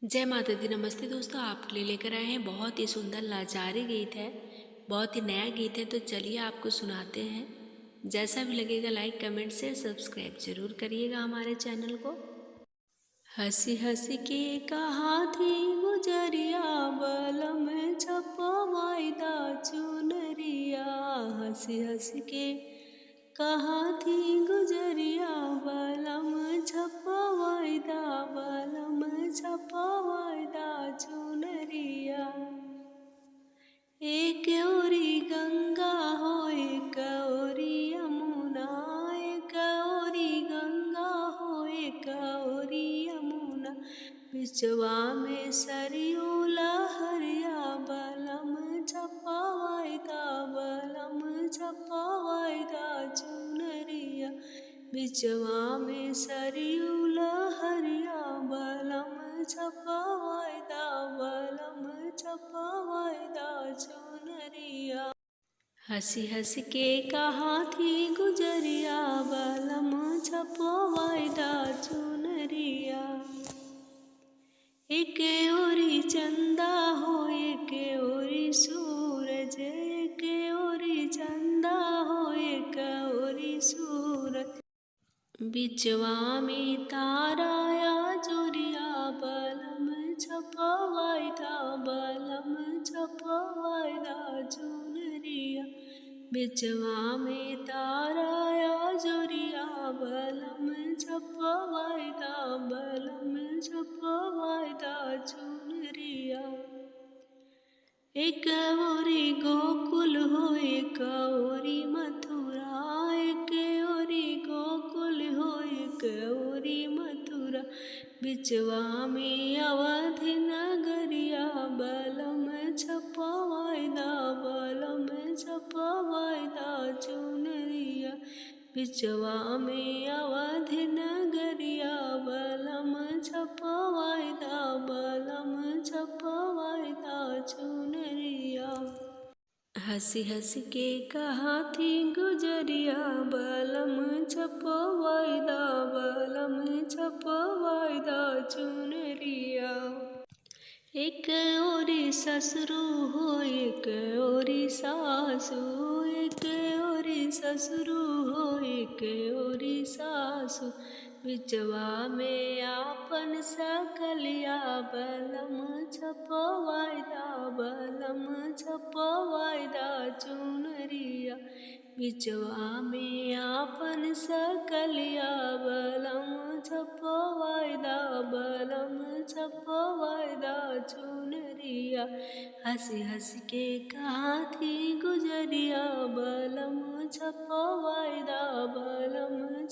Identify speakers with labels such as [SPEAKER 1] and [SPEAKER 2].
[SPEAKER 1] जय माता दी। नमस्ते दोस्तों, आपके लिए लेकर आए हैं बहुत ही सुंदर लाचारी गीत है। बहुत ही नया गीत है, तो चलिए आपको सुनाते हैं। जैसा भी लगेगा लाइक कमेंट से सब्सक्राइब जरूर करिएगा हमारे चैनल को। हंसी हंसी के कहा थी गुजरिया, बलम छपवाईदा चुनरिया। हंसी हंसी के कहा थी गुजरिया, बलम छपवाईदा, बलम छपवाईदा चुनरिया। एक ओरी गंगा हो एक ओरी यमुना, एक ओरी गंगा हो एक ओरी यमुना। बिचवा में सरयू लहरिया, बलम छपवाईदा, बलम छपवाईदा चुनरिया। बिचवा में सरयू लहरिया, बलम छपवाईदा, बलम छपवाईदा चुनरिया। हंसी हंसी के कहा थी गुजरिया, बलम छपवाईदा चुनरिया। एक ओरी चंदा हो एक ओरी सूरज, एक ओरी चंदा हो एक ओरी सूरज। बिचवा में तारा या जोरिया, बलम छपवाईदा, बलम छपवाईदा चुनरिया। बिचवा में तारा या जोरिया, बलम छपवाईदा, बलम छपवाईदा चुनरिया। एक ओरी गोकुल हो एक ओरी मथुरा, एक ओरी गोकुल हो एक ओरी मथुरा। बिचवा में अवधि नगरिया, बलम छपवाईदा, बलम छपवाईदा चुनरिया। बिचवा में अवधि नगरिया, बलम छपवाईदा, बलम छपवाईदा चुनरिया। हंसी हंसी के कहा थी गुजरिया, बलम छपवाईदा, बलम छपवाईदा चुनरिया। एक ओरी ससुरु हो एक ओरी सासु, एक ओरी ससुरु हो एक ओरी सासु। बिचवा में आपन सकलिया, बलम छपवाईदा, बलम छपवाईदा चुनरिया। बिचवा में आपन सकलिया, बलम छपवाईदा, बलम छपवाईदा चुनरिया। हंसी हंसी के कहा थी गुजरिया, बलम छपवाईदा, बलम